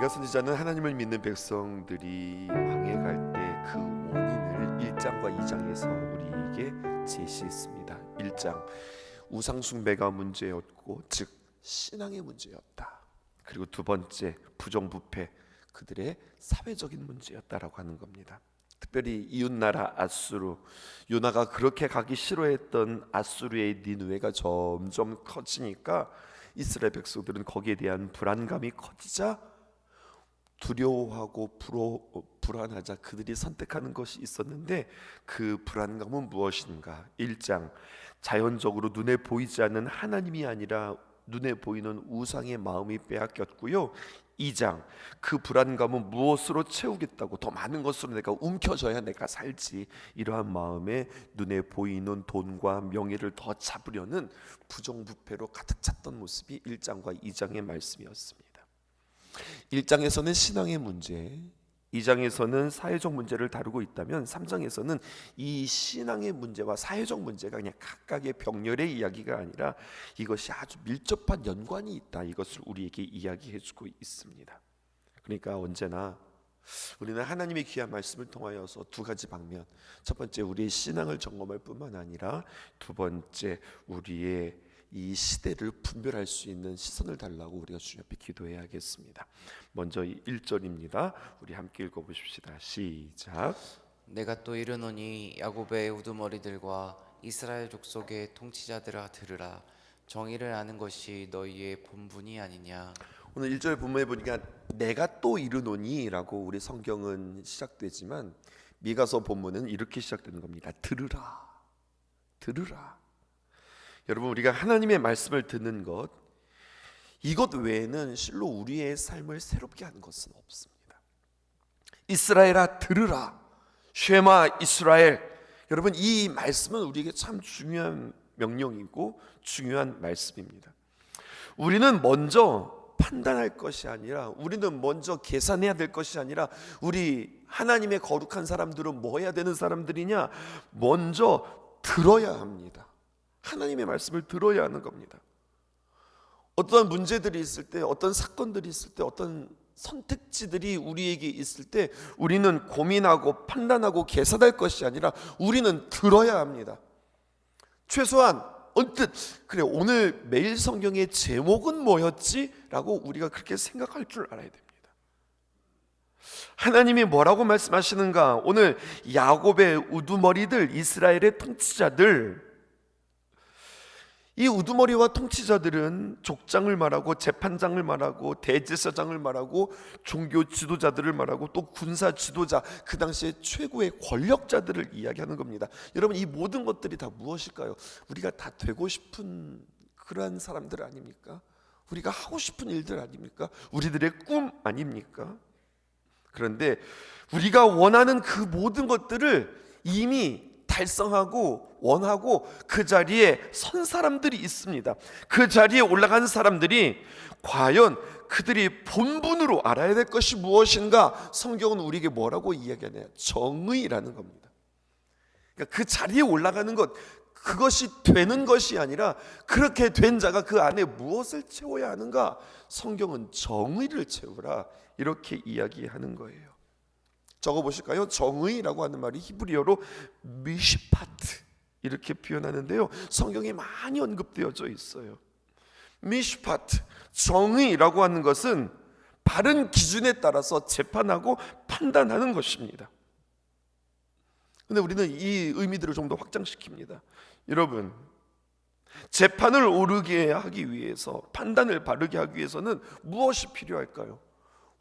미가 선지자는 하나님을 믿는 백성들이 망해갈 때 그 원인을 1장과 2장에서 우리에게 제시했습니다. 1장 우상 숭배가 문제였고 즉 신앙의 문제였다. 그리고 두 번째 부정부패, 그들의 사회적인 문제였다라고 하는 겁니다. 특별히 이웃나라 아수르, 요나가 그렇게 가기 싫어했던 아수르의 니느웨가 점점 커지니까 이스라엘 백성들은 거기에 대한 불안감이 커지자 두려워하고 불안하자 그들이 선택하는 것이 있었는데, 그 불안감은 무엇인가? 1장 자연적으로 눈에 보이지 않는 하나님이 아니라 눈에 보이는 우상의 마음이 빼앗겼고요. 2장 그 불안감은 무엇으로 채우겠다고, 더 많은 것으로 내가 움켜져야 내가 살지, 이러한 마음에 눈에 보이는 돈과 명예를 더 잡으려는 부정부패로 가득 찼던 모습이 1장과 2장의 말씀이었습니다. 1장에서는 신앙의 문제, 2장에서는 사회적 문제를 다루고 있다면 3장에서는 이 신앙의 문제와 사회적 문제가 그냥 각각의 병렬의 이야기가 아니라 이것이 아주 밀접한 연관이 있다, 이것을 우리에게 이야기해주고 있습니다. 그러니까 언제나 우리는 하나님의 귀한 말씀을 통하여서 두 가지 방면, 첫 번째 우리의 신앙을 점검할 뿐만 아니라 두 번째 우리의 이 시대를 분별할 수 있는 시선을 달라고 우리가 주님 앞에 기도해야겠습니다. 먼저 1절입니다. 우리 함께 읽어보십시다. 시작. 내가 또 이르노니 야곱의 우두머리들과 이스라엘 족속의 통치자들아 들으라. 정의를 아는 것이 너희의 본분이 아니냐. 오늘 1절 본문에 보니까 내가 또 이르노니 라고 우리 성경은 시작되지만 미가서 본문은 이렇게 시작되는 겁니다. 들으라, 들으라. 여러분, 우리가 하나님의 말씀을 듣는 것, 이것 외에는 실로 우리의 삶을 새롭게 하는 것은 없습니다. 이스라엘아 들으라, 쉐마 이스라엘. 여러분, 이 말씀은 우리에게 참 중요한 명령이고 중요한 말씀입니다. 우리는 먼저 판단할 것이 아니라, 우리는 먼저 계산해야 될 것이 아니라, 우리 하나님의 거룩한 사람들은 뭐 해야 되는 사람들이냐? 먼저 들어야 합니다. 하나님의 말씀을 들어야 하는 겁니다. 어떤 문제들이 있을 때, 어떤 사건들이 있을 때, 어떤 선택지들이 우리에게 있을 때 우리는 고민하고 판단하고 계산할 것이 아니라 우리는 들어야 합니다. 최소한 언뜻 그래, 오늘 매일 성경의 제목은 뭐였지? 라고 우리가 그렇게 생각할 줄 알아야 됩니다. 하나님이 뭐라고 말씀하시는가? 오늘 야곱의 우두머리들, 이스라엘의 통치자들, 이 우두머리와 통치자들은 족장을 말하고 재판장을 말하고 대제사장을 말하고 종교 지도자들을 말하고 또 군사 지도자, 그 당시에 최고의 권력자들을 이야기하는 겁니다. 여러분, 이 모든 것들이 다 무엇일까요? 우리가 다 되고 싶은 그러한 사람들 아닙니까? 우리가 하고 싶은 일들 아닙니까? 우리들의 꿈 아닙니까? 그런데 우리가 원하는 그 모든 것들을 이미 달성하고 원하고 그 자리에 선 사람들이 있습니다. 그 자리에 올라간 사람들이 과연 그들이 본분으로 알아야 될 것이 무엇인가? 성경은 우리에게 뭐라고 이야기하냐? 정의라는 겁니다. 그러니까 그 자리에 올라가는 것, 그것이 되는 것이 아니라 그렇게 된 자가 그 안에 무엇을 채워야 하는가? 성경은 정의를 채우라, 이렇게 이야기하는 거예요. 적어보실까요? 정의라고 하는 말이 히브리어로 미시파트, 이렇게 표현하는데요, 성경에 많이 언급되어져 있어요. 미시파트, 정의라고 하는 것은 바른 기준에 따라서 재판하고 판단하는 것입니다. 그런데 우리는 이 의미들을 좀 더 확장시킵니다. 여러분, 재판을 옳게 하기 위해서, 판단을 바르게 하기 위해서는 무엇이 필요할까요?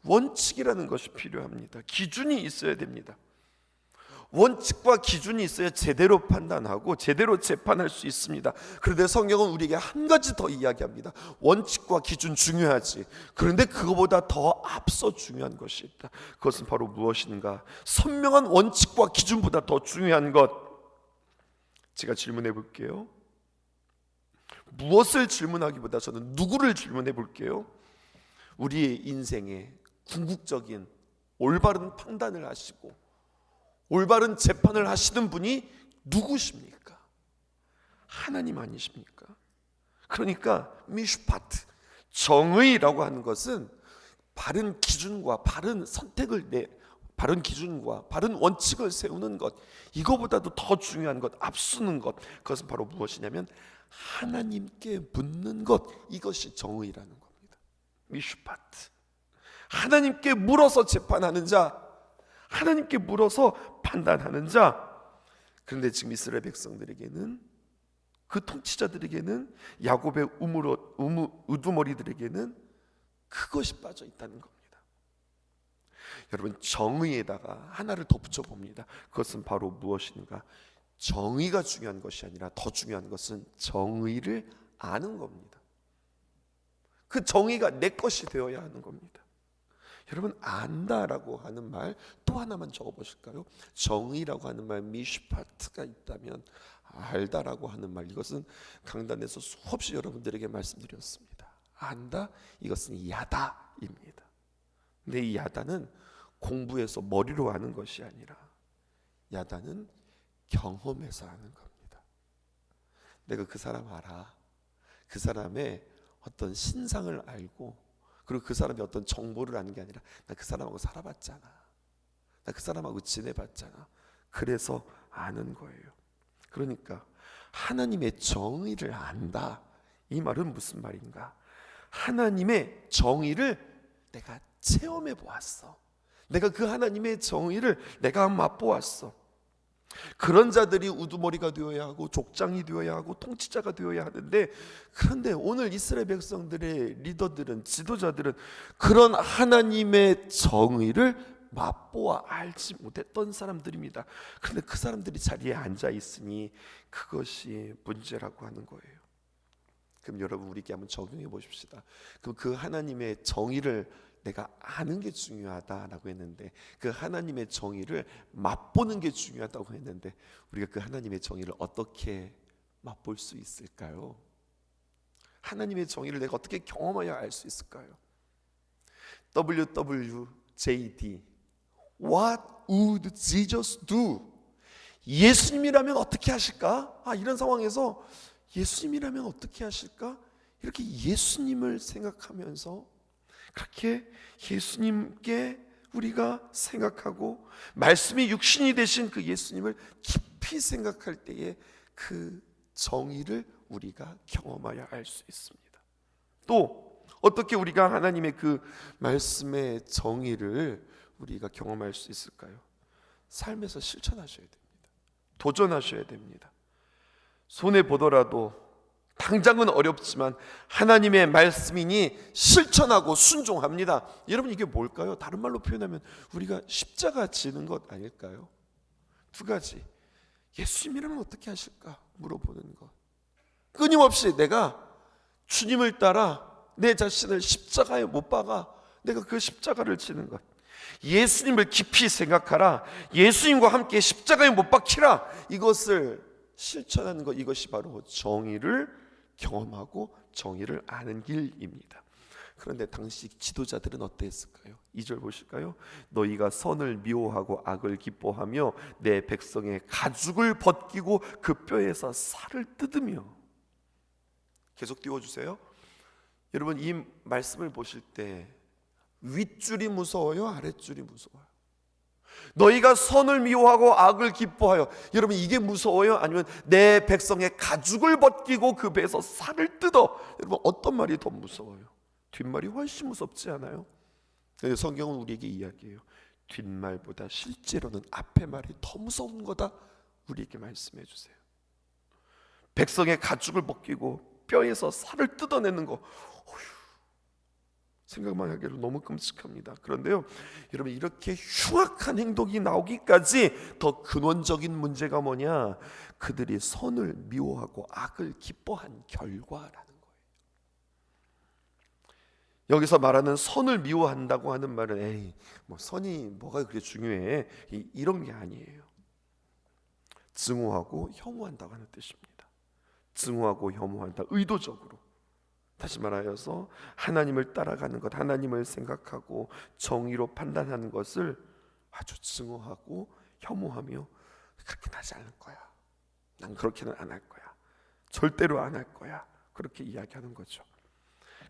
원칙이라는 것이 필요합니다. 기준이 있어야 됩니다. 원칙과 기준이 있어야 제대로 판단하고 제대로 재판할 수 있습니다. 그런데 성경은 우리에게 한 가지 더 이야기합니다. 원칙과 기준 중요하지, 그런데 그거보다 더 앞서 중요한 것이 있다. 그것은 바로 무엇인가? 선명한 원칙과 기준보다 더 중요한 것. 제가 질문해 볼게요. 무엇을 질문하기보다 저는 누구를 질문해 볼게요. 우리의 인생에 궁극적인 올바른 판단을 하시고 올바른 재판을 하시는 분이 누구십니까? 하나님 아니십니까? 그러니까 미슈파트, 정의라고 하는 것은 바른 기준과 바른 기준과 바른 원칙을 세우는 것, 이거보다도 더 중요한 것, 앞서는 것, 그것은 바로 무엇이냐면 하나님께 묻는 것, 이것이 정의라는 겁니다. 미슈파트. 하나님께 물어서 재판하는 자, 하나님께 물어서 판단하는 자. 그런데 지금 이스라엘 백성들에게는, 그 통치자들에게는, 야곱의 우두머리들에게는 그것이 빠져 있다는 겁니다. 여러분, 정의에다가 하나를 더 붙여봅니다. 그것은 바로 무엇인가? 정의가 중요한 것이 아니라 더 중요한 것은 정의를 아는 겁니다. 그 정의가 내 것이 되어야 하는 겁니다. 여러분, 안다라고 하는 말 또 하나만 적어보실까요? 정의라고 하는 말 미슈파트가 있다면 알다라고 하는 말, 이것은 강단에서 수없이 여러분들에게 말씀드렸습니다. 안다, 이것은 야다입니다. 근데 이 야다는 공부해서 머리로 아는 것이 아니라 야다는 경험해서 아는 겁니다. 내가 그 사람 알아. 그 사람의 어떤 신상을 알고, 그리고 그 사람의 어떤 정보를 아는 게 아니라 나 그 사람하고 살아봤잖아, 나 그 사람하고 지내봤잖아, 그래서 아는 거예요. 그러니까 하나님의 정의를 안다, 이 말은 무슨 말인가? 하나님의 정의를 내가 체험해 보았어. 내가 그 하나님의 정의를 내가 맛보았어. 그런 자들이 우두머리가 되어야 하고 족장이 되어야 하고 통치자가 되어야 하는데, 그런데 오늘 이스라엘 백성들의 리더들은, 지도자들은 그런 하나님의 정의를 맛보아 알지 못했던 사람들입니다. 그런데 그 사람들이 자리에 앉아 있으니 그것이 문제라고 하는 거예요. 그럼 여러분, 우리에게 한번 적용해 보십시다. 그럼 그 하나님의 정의를 내가 아는 게 중요하다라고 했는데, 그 하나님의 정의를 맛보는 게 중요하다고 했는데, 우리가 그 하나님의 정의를 어떻게 맛볼 수 있을까요? 하나님의 정의를 내가 어떻게 경험해야 알 수 있을까요? WWJD, What would Jesus do? 예수님이라면 어떻게 하실까? 이런 상황에서 예수님이라면 어떻게 하실까? 이렇게 예수님을 생각하면서, 그렇게 예수님께 우리가 생각하고 말씀이 육신이 되신 그 예수님을 깊이 생각할 때에 그 정의를 우리가 경험하여 알 수 있습니다. 또 어떻게 우리가 하나님의 그 말씀의 정의를 우리가 경험할 수 있을까요? 삶에서 실천하셔야 됩니다. 도전하셔야 됩니다. 손해 보더라도, 당장은 어렵지만 하나님의 말씀이니 실천하고 순종합니다. 여러분, 이게 뭘까요? 다른 말로 표현하면 우리가 십자가 지는 것 아닐까요? 두 가지. 예수님이라면 어떻게 하실까 물어보는 것. 끊임없이 내가 주님을 따라 내 자신을 십자가에 못 박아 내가 그 십자가를 지는 것. 예수님을 깊이 생각하라. 예수님과 함께 십자가에 못 박히라. 이것을 실천하는 것, 이것이 바로 정의를 경험하고 정의를 아는 길입니다. 그런데 당시 지도자들은 어땠을까요? 2절 보실까요? 너희가 선을 미워하고 악을 기뻐하며 내 백성의 가죽을 벗기고 그 뼈에서 살을 뜯으며. 계속 띄워주세요. 여러분, 이 말씀을 보실 때 윗줄이 무서워요? 아랫줄이 무서워요? 너희가 선을 미워하고 악을 기뻐하여, 여러분, 이게 무서워요? 아니면 내 백성의 가죽을 벗기고 그 배에서 살을 뜯어? 여러분, 어떤 말이 더 무서워요? 뒷말이 훨씬 무섭지 않아요? 근데 성경은 우리에게 이야기해요. 뒷말보다 실제로는 앞의 말이 더 무서운 거다, 우리에게 말씀해 주세요. 백성의 가죽을 벗기고 뼈에서 살을 뜯어내는 거, 생각만 하기로 너무 끔찍합니다. 그런데요, 여러분, 이렇게 흉악한 행동이 나오기까지 더 근원적인 문제가 뭐냐? 그들이 선을 미워하고 악을 기뻐한 결과라는 거예요. 여기서 말하는 선을 미워한다고 하는 말은 에이, 뭐 선이 뭐가 그렇게 중요해, 이런 게 아니에요. 증오하고 혐오한다고 하는 뜻입니다. 증오하고 혐오한다, 의도적으로. 다시 말하여서 하나님을 따라가는 것, 하나님을 생각하고 정의로 판단하는 것을 아주 증오하고 혐오하며, 그렇게는 하지 않을 거야, 난 그렇게는 안 할 거야, 절대로 안 할 거야, 그렇게 이야기하는 거죠.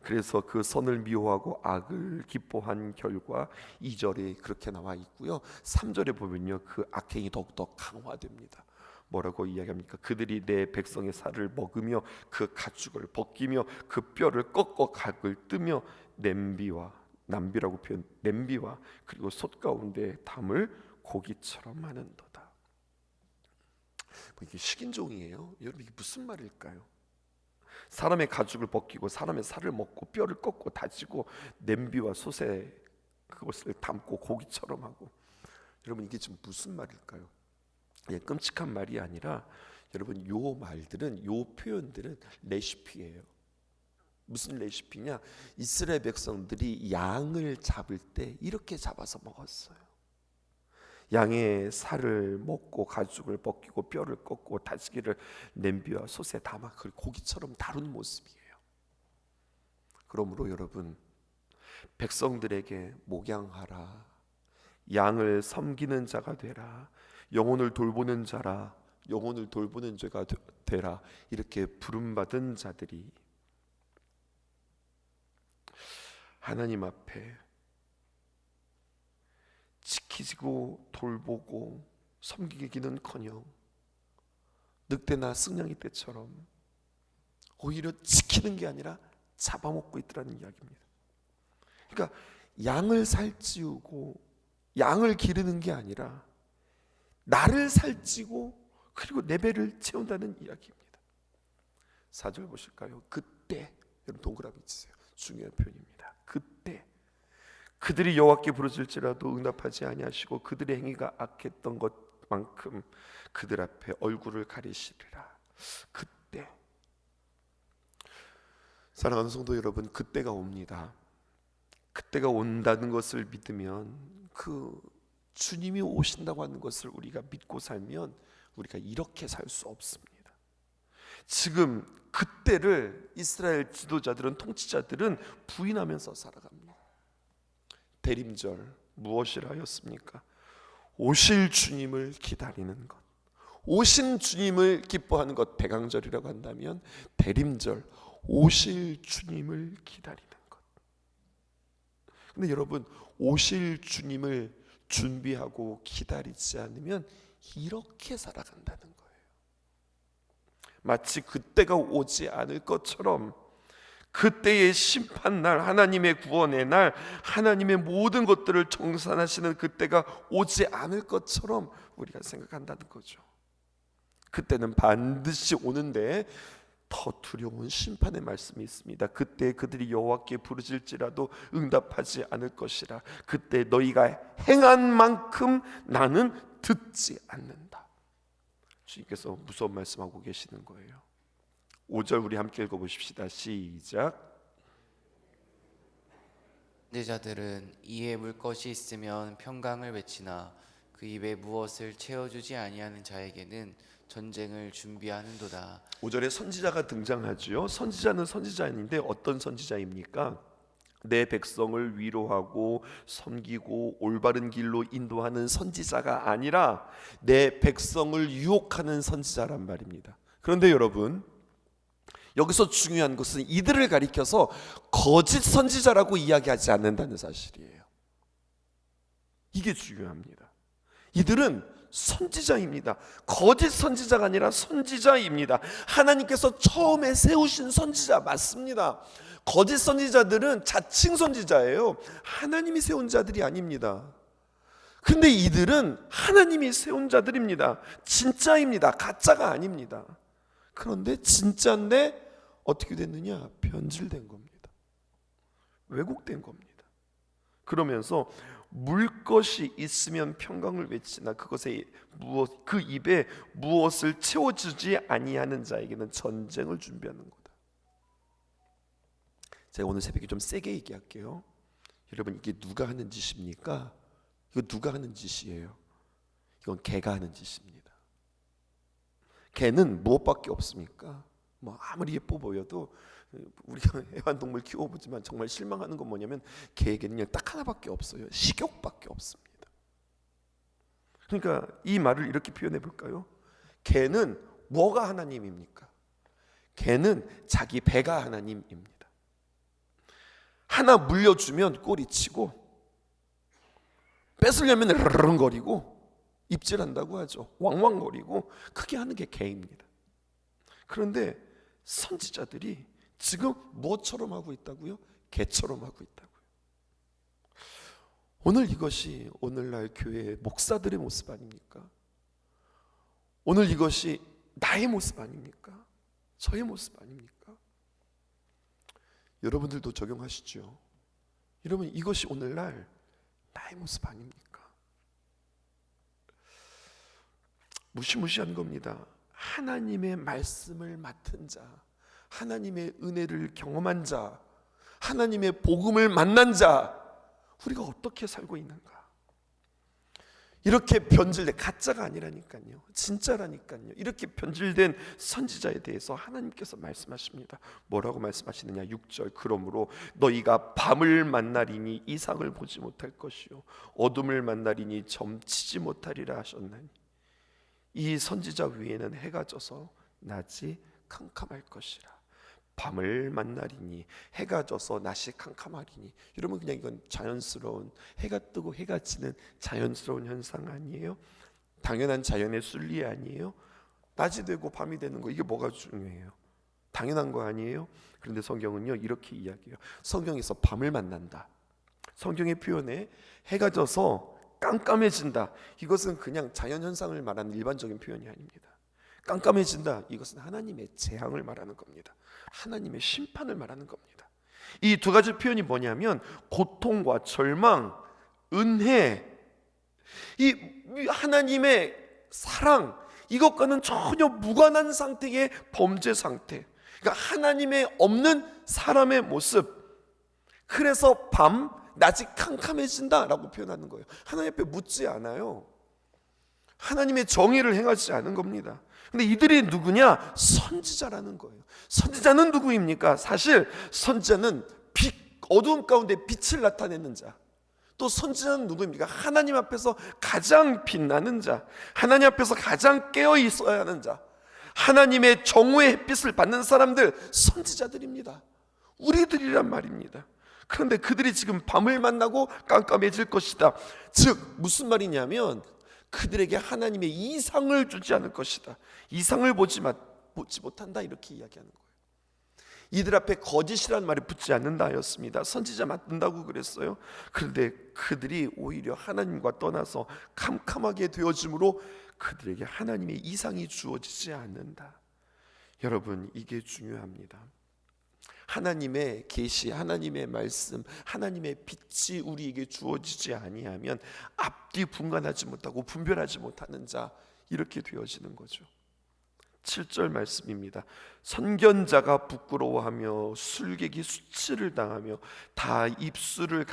그래서 그 선을 미워하고 악을 기뻐한 결과 2절에 그렇게 나와 있고요. 3절에 보면요, 그 악행이 더욱더 강화됩니다. 뭐라고 이야기합니까? 그들이 내 백성의 살을 먹으며 그 가죽을 벗기며 그 뼈를 꺾어 각을 뜨며 냄비와 남비라고 표현, 냄비와 그리고 솥 가운데 담을 고기처럼 하는도다. 이게 식인종이에요. 여러분, 이게 무슨 말일까요? 사람의 가죽을 벗기고 사람의 살을 먹고 뼈를 꺾고 다지고 냄비와 솥에 그것을 담고 고기처럼 하고, 여러분 이게 지금 무슨 말일까요? 그냥 끔찍한 말이 아니라 여러분, 요 말들은, 요 표현들은 레시피예요. 무슨 레시피냐? 이스라엘 백성들이 양을 잡을 때 이렇게 잡아서 먹었어요. 양의 살을 먹고 가죽을 벗기고 뼈를 꺾고 다지기를 냄비와 솥에 담아 그 고기처럼 다룬 모습이에요. 그러므로 여러분, 백성들에게 목양하라, 양을 섬기는 자가 되라, 영혼을 돌보는 자라, 영혼을 돌보는 자가 되라, 이렇게 부름받은 자들이 하나님 앞에 지키고 돌보고 섬기기는커녕 늑대나 승냥이 떼처럼 오히려 지키는 게 아니라 잡아먹고 있더라는 이야기입니다. 그러니까 양을 살찌우고 양을 기르는 게 아니라 나를 살찌고 그리고 내 배를 채운다는 이야기입니다. 4절 보실까요? 그때, 여러분 동그라미 치세요. 중요한 표현입니다. 그때 그들이 여호와께 부르짖을지라도 응답하지 아니하시고 그들의 행위가 악했던 것만큼 그들 앞에 얼굴을 가리시리라. 그때, 사랑하는 성도 여러분, 그때가 옵니다. 그때가 온다는 것을 믿으면, 그 주님이 오신다고 하는 것을 우리가 믿고 살면 우리가 이렇게 살 수 없습니다. 지금 그때를 이스라엘 지도자들은, 통치자들은 부인하면서 살아갑니다. 대림절 무엇이라 하였습니까? 오실 주님을 기다리는 것, 오신 주님을 기뻐하는 것. 대강절이라고 한다면 대림절, 오실 주님을 기다리는 것. 근데 여러분, 오실 주님을 준비하고 기다리지 않으면 이렇게 살아간다는 거예요. 마치 그때가 오지 않을 것처럼, 그때의 심판날, 하나님의 구원의 날, 하나님의 모든 것들을 정산하시는 그때가 오지 않을 것처럼 우리가 생각한다는 거죠. 그때는 반드시 오는데 더 두려운 심판의 말씀이 있습니다. 그때 그들이 여호와께 부르짖을지라도 응답하지 않을 것이라. 그때 너희가 행한 만큼 나는 듣지 않는다. 주님께서 무서운 말씀하고 계시는 거예요. 5절 우리 함께 읽어보십시다. 시작. 선지자들은 이에 물 것이 있으면 평강을 외치나 그 입에 무엇을 채워주지 아니하는 자에게는 전쟁을 준비하는도다. 5절에 선지자가 등장하지요. 선지자는 선지자인데 어떤 선지자입니까? 내 백성을 위로하고 섬기고 올바른 길로 인도하는 선지자가 아니라 내 백성을 유혹하는 선지자란 말입니다. 그런데 여러분, 여기서 중요한 것은 이들을 가리켜서 거짓 선지자라고 이야기하지 않는다는 사실이에요. 이게 중요합니다. 이들은 선지자입니다. 거짓 선지자가 아니라 선지자입니다. 하나님께서 처음에 세우신 선지자 맞습니다. 거짓 선지자들은 자칭 선지자예요. 하나님이 세운 자들이 아닙니다. 근데 이들은 하나님이 세운 자들입니다. 진짜입니다. 가짜가 아닙니다. 그런데 진짜인데 어떻게 됐느냐? 변질된 겁니다. 왜곡된 겁니다. 그러면서 물 것이 있으면 평강을 외치나 그 입에 무엇을 채워주지 아니하는 자에게는 전쟁을 준비하는 거다. 제가 오늘 새벽에 좀 세게 얘기할게요. 여러분, 이게 누가 하는 짓입니까? 이거 누가 하는 짓이에요? 이건 개가 하는 짓입니다. 개는 무엇밖에 없습니까? 뭐 아무리 예뻐 보여도, 우리가 애완동물 키워보지만 정말 실망하는 건 뭐냐면 개에게는 딱 하나밖에 없어요. 식욕밖에 없습니다. 그러니까 이 말을 이렇게 표현해 볼까요? 개는 뭐가 하나님입니까? 개는 자기 배가 하나님입니다. 하나 물려주면 꼬리치고 뺏으려면 르릉거리고 입질한다고 하죠. 왕왕거리고 크게 하는 게 개입니다. 그런데 선지자들이 지금 뭐처럼 하고 있다고요? 개처럼 하고 있다고요. 오늘 이것이 오늘날 교회의 목사들의 모습 아닙니까? 오늘 이것이 나의 모습 아닙니까? 저의 모습 아닙니까? 여러분들도 적용하시죠. 여러분, 이것이 오늘날 나의 모습 아닙니까? 무시무시한 겁니다. 하나님의 말씀을 맡은 자, 하나님의 은혜를 경험한 자, 하나님의 복음을 만난 자, 우리가 어떻게 살고 있는가? 이렇게 변질된, 가짜가 아니라니까요, 진짜라니까요. 이렇게 변질된 선지자에 대해서 하나님께서 말씀하십니다. 뭐라고 말씀하시느냐? 6절, 그러므로 너희가 밤을 만나리니 이상을 보지 못할 것이요 어둠을 만나리니 점치지 못하리라 하셨나니 이 선지자 위에는 해가 져서 낮이 캄캄할 것이라. 밤을 만나리니 해가 져서 낮이 캄캄하리니. 여러분, 그냥 이건 자연스러운, 해가 뜨고 해가 지는 자연스러운 현상 아니에요? 당연한 자연의 순리 아니에요? 낮이 되고 밤이 되는 거, 이게 뭐가 중요해요? 당연한 거 아니에요? 그런데 성경은요 이렇게 이야기해요. 성경에서 밤을 만난다, 성경의 표현에 해가 져서 깜깜해진다, 이것은 그냥 자연현상을 말하는 일반적인 표현이 아닙니다. 깜깜해진다, 이것은 하나님의 재앙을 말하는 겁니다. 하나님의 심판을 말하는 겁니다. 이 두 가지 표현이 뭐냐면 고통과 절망, 은혜, 이 하나님의 사랑, 이것과는 전혀 무관한 상태의 범죄 상태, 그러니까 하나님의 없는 사람의 모습. 그래서 밤, 낮이 캄캄해진다라고 표현하는 거예요. 하나님 앞에 묻지 않아요. 하나님의 정의를 행하지 않은 겁니다. 근데 이들이 누구냐? 선지자라는 거예요. 선지자는 누구입니까? 사실 선지자는 어두움 가운데 빛을 나타내는 자. 또 선지자는 누구입니까? 하나님 앞에서 가장 빛나는 자, 하나님 앞에서 가장 깨어 있어야 하는 자, 하나님의 정오의 햇빛을 받는 사람들, 선지자들입니다. 우리들이란 말입니다. 그런데 그들이 지금 밤을 만나고 깜깜해질 것이다. 즉 무슨 말이냐면 그들에게 하나님의 이상을 주지 않을 것이다. 이상을 보지 못한다, 이렇게 이야기하는 거예요. 이들 앞에 거짓이라는 말이 붙지 않는다 하였습니다. 선지자 맡는다고 그랬어요. 그런데 그들이 오히려 하나님과 떠나서 캄캄하게 되어짐으로 그들에게 하나님의 이상이 주어지지 않는다. 여러분, 이게 중요합니다. 하나님의 계시, 하나님의 말씀, 하나님의 빛이 우리에게 주어지지 아니하면 앞뒤 분간하지 못하고 분별하지 못하는 자, 이렇게 되어지는 거죠. 7절 말씀입니다. 선견자가 부끄러워하며 술객이 수치를 당하며 다 입술을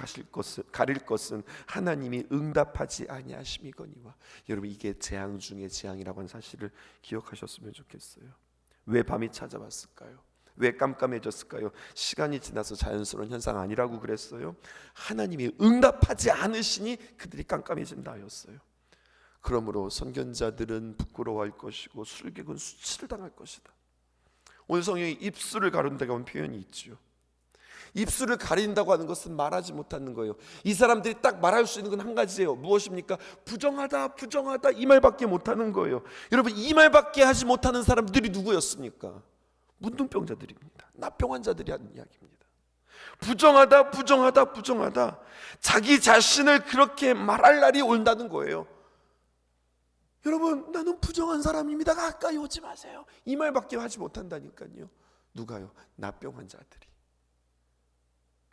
가릴 것은 하나님이 응답하지 아니하심이거니와. 여러분, 이게 재앙 중에 재앙이라고 하는 사실을 기억하셨으면 좋겠어요. 왜 밤이 찾아왔을까요? 왜 깜깜해졌을까요? 시간이 지나서 자연스러운 현상 아니라고 그랬어요. 하나님이 응답하지 않으시니 그들이 깜깜해진다 하였어요. 그러므로 선견자들은 부끄러워할 것이고 술객은 수치를 당할 것이다. 오늘 성경에 입술을 가른다고 하는 표현이 있죠. 입술을 가린다고 하는 것은 말하지 못하는 거예요. 이 사람들이 딱 말할 수 있는 건 한 가지예요. 무엇입니까? 부정하다, 부정하다, 이 말밖에 못하는 거예요. 여러분, 이 말밖에 하지 못하는 사람들이 누구였습니까? 문둥병자들입니다. 납병 환자들이 하는 이야기입니다. 부정하다, 부정하다, 부정하다, 자기 자신을 그렇게 말할 날이 온다는 거예요. 여러분, 나는 부정한 사람입니다, 가까이 오지 마세요, 이 말밖에 하지 못한다니까요. 누가요? 납병 환자들이.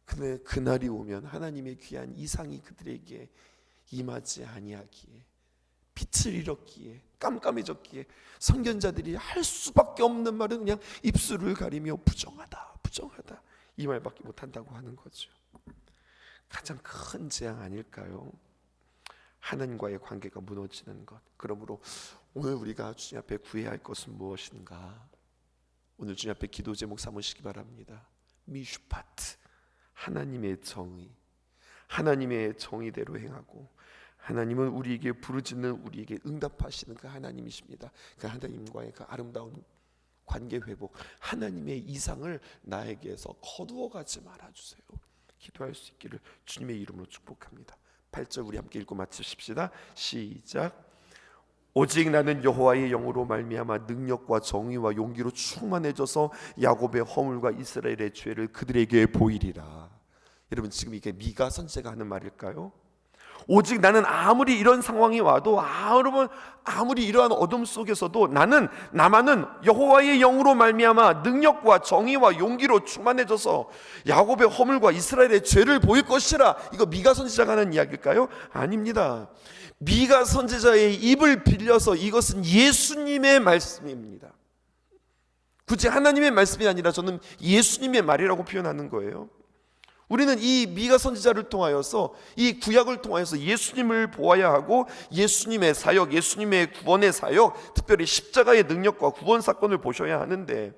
근데 그날이 오면 하나님의 귀한 이상이 그들에게 임하지 아니하기에, 빛을 잃었기에, 깜깜해졌기에 선견자들이 할 수밖에 없는 말은 그냥 입술을 가리며 부정하다, 부정하다, 이 말밖에 못한다고 하는 거죠. 가장 큰 재앙 아닐까요? 하나님과의 관계가 무너지는 것. 그러므로 오늘 우리가 주님 앞에 구해야 할 것은 무엇인가? 오늘 주님 앞에 기도 제목 삼으시기 바랍니다. 미슈파트, 하나님의 정의, 하나님의 정의대로 행하고, 하나님은 우리에게 부르짖는, 우리에게 응답하시는 그 하나님이십니다. 그 하나님과의 그 아름다운 관계 회복, 하나님의 이상을 나에게서 거두어 가지 말아주세요. 기도할 수 있기를 주님의 이름으로 축복합니다. 8절 우리 함께 읽고 마치십시다. 시작. 오직 나는 여호와의 영으로 말미암아 능력과 정의와 용기로 충만해져서 야곱의 허물과 이스라엘의 죄를 그들에게 보이리라. 여러분, 지금 이게 미가 선지자가 하는 말일까요? 오직 나는 아무리 이런 상황이 와도 아무리 이러한 어둠 속에서도 나만은 여호와의 영으로 말미암아 능력과 정의와 용기로 충만해져서 야곱의 허물과 이스라엘의 죄를 보일 것이라. 이거 미가 선지자가 하는 이야기일까요? 아닙니다. 미가 선지자의 입을 빌려서 이것은 예수님의 말씀입니다. 굳이 하나님의 말씀이 아니라 저는 예수님의 말이라고 표현하는 거예요. 우리는 이 미가 선지자를 통하여서, 이 구약을 통하여서 예수님을 보아야 하고, 예수님의 사역, 예수님의 구원의 사역, 특별히 십자가의 능력과 구원 사건을 보셔야 하는데,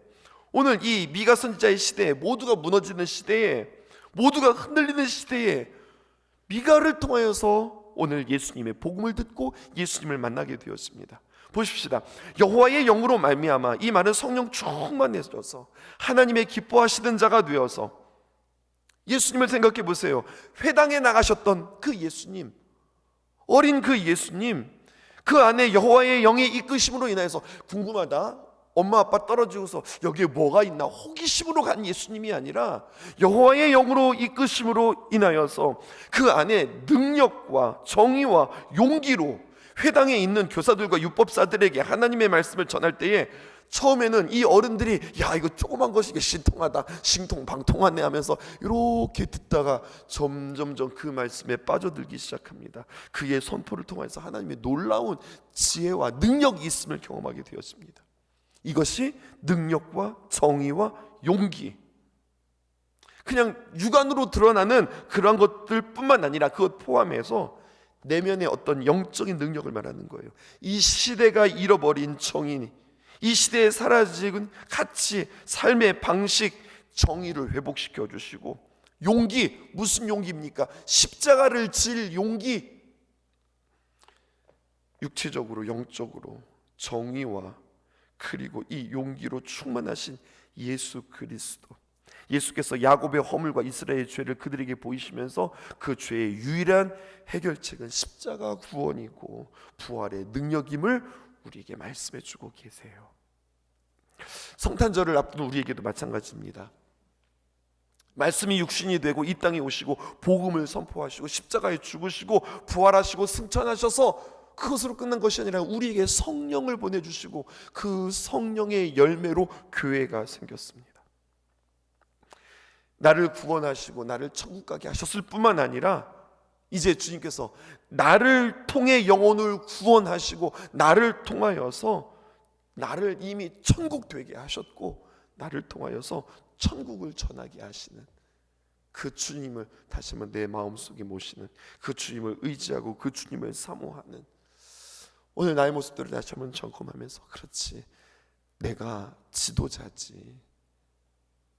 오늘 이 미가 선지자의 시대에, 모두가 무너지는 시대에, 모두가 흔들리는 시대에 미가를 통하여서 오늘 예수님의 복음을 듣고 예수님을 만나게 되었습니다. 보십시다. 여호와의 영으로 말미암아, 이 말은 성령 충만해져서 하나님의 기뻐하시는 자가 되어서, 예수님을 생각해 보세요. 회당에 나가셨던 그 예수님, 어린 그 예수님, 그 안에 여호와의 영의 이끄심으로 인하여서, 궁금하다, 엄마 아빠 떨어지고서 여기에 뭐가 있나 호기심으로 간 예수님이 아니라 여호와의 영으로 이끄심으로 인하여서 그 안에 능력과 정의와 용기로 회당에 있는 교사들과 율법사들에게 하나님의 말씀을 전할 때에, 처음에는 이 어른들이 야, 이거 조그만 것이 신통하다, 신통방통하네 하면서 이렇게 듣다가 점점 그 말씀에 빠져들기 시작합니다. 그의 선포를 통해서 하나님의 놀라운 지혜와 능력이 있음을 경험하게 되었습니다. 이것이 능력과 정의와 용기, 그냥 육안으로 드러나는 그러한 것들뿐만 아니라 그것 포함해서 내면의 어떤 영적인 능력을 말하는 거예요. 이 시대가 잃어버린 정의, 이 시대에 사라진 가치, 삶의 방식, 정의를 회복시켜 주시고, 용기, 무슨 용기입니까? 십자가를 질 용기. 육체적으로 영적으로 정의와 그리고 이 용기로 충만하신 예수 그리스도, 예수께서 야곱의 허물과 이스라엘의 죄를 그들에게 보이시면서 그 죄의 유일한 해결책은 십자가 구원이고 부활의 능력임을 우리에게 말씀해 주고 계세요. 성탄절을 앞둔 우리에게도 마찬가지입니다. 말씀이 육신이 되고 이 땅에 오시고 복음을 선포하시고 십자가에 죽으시고 부활하시고 승천하셔서 그것으로 끝난 것이 아니라 우리에게 성령을 보내주시고 그 성령의 열매로 교회가 생겼습니다. 나를 구원하시고 나를 천국 가게 하셨을 뿐만 아니라 이제 주님께서 나를 통해 영혼을 구원하시고 나를 통하여서 나를 이미 천국 되게 하셨고 나를 통하여서 천국을 전하게 하시는 그 주님을 다시 한번 내 마음속에 모시는, 그 주님을 의지하고 그 주님을 사모하는 오늘 나의 모습들을 다시 한번 점검하면서, 그렇지, 내가 지도자지,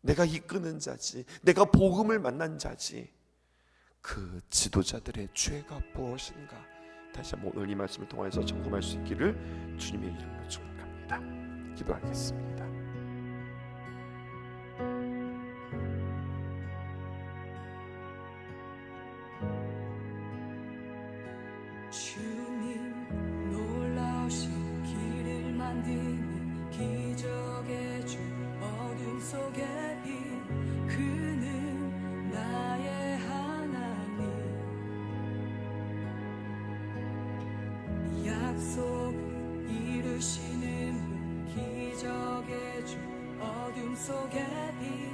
내가 이끄는 자지, 내가 복음을 만난 자지, 그 지도자들의 죄가 무엇인가 다시 한번 오늘 이 말씀을 통해서 점검할 수 있기를 주님의 이름으로 축복합니다. 기도하겠습니다. 주님 놀라우신 길을 만드는 기적의 주, 어둠 속에 빛, 그는 나의 하나님. 약속을 이루시는 분, 기적의 주, 어둠 속에 빛,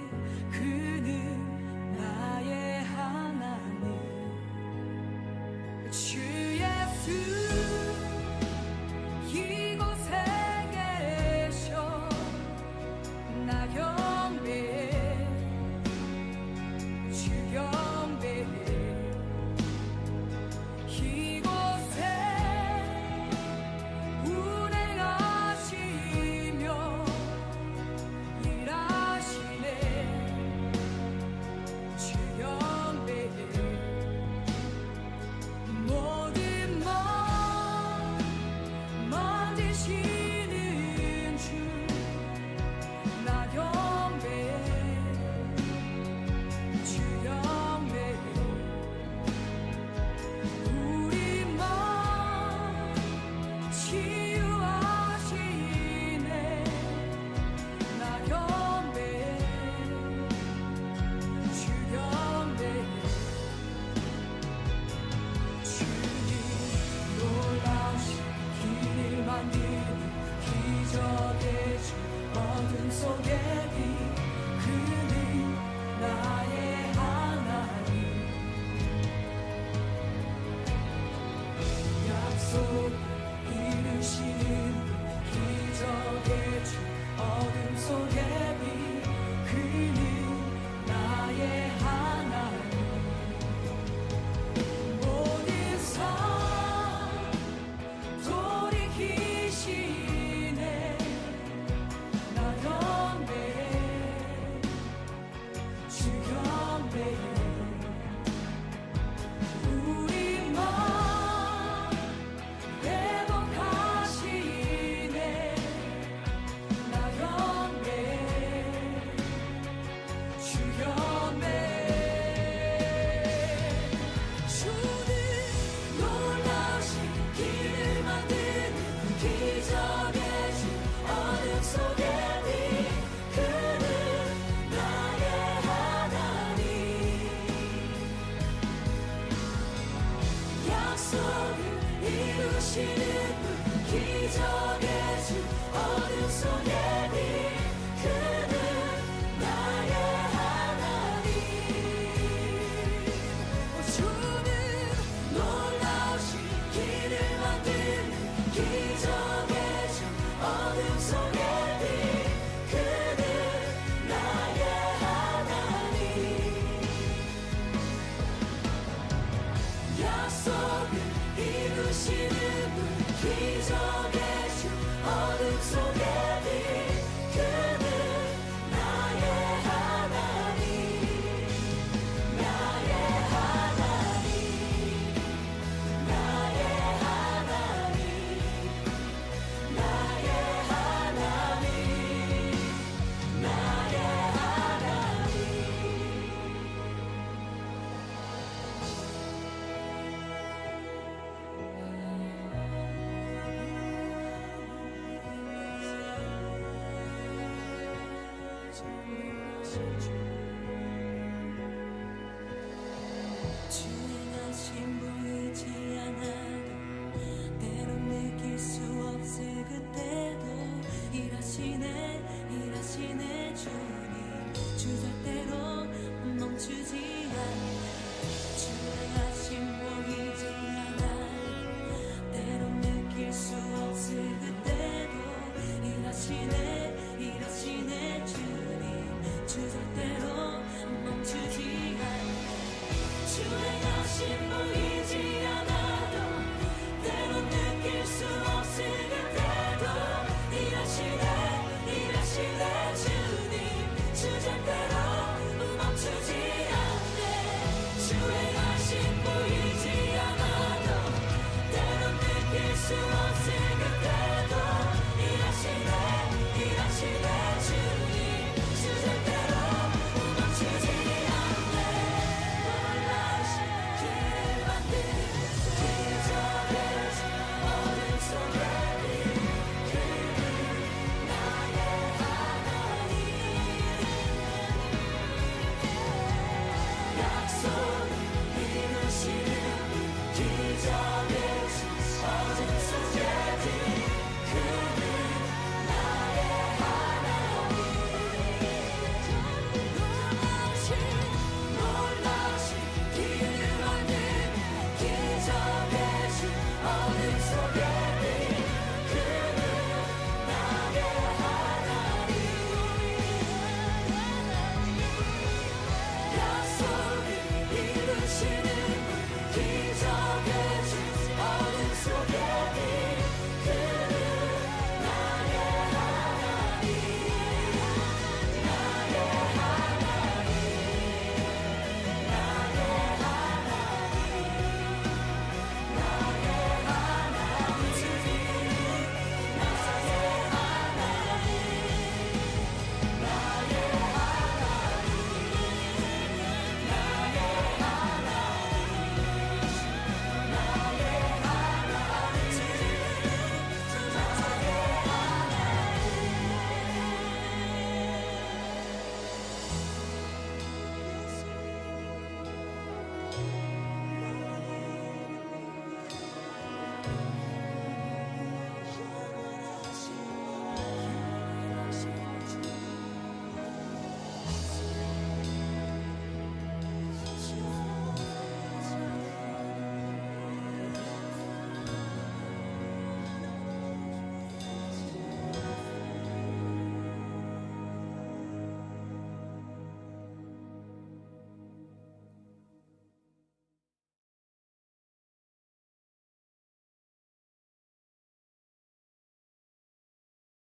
그는 나의 하나님. 주 예수 이곳에 계셔, 나 경배해, 주 경배해. 이곳에 운행하시며 일하시며 이루시는 분 기적의 주 어둠 속의 빛 그는 나의 하나님 주는 놀라우신 길을 만드는 기적의 주 어둠 속의 빛 그는 나의 하나님 약속을 이루시는 분 기적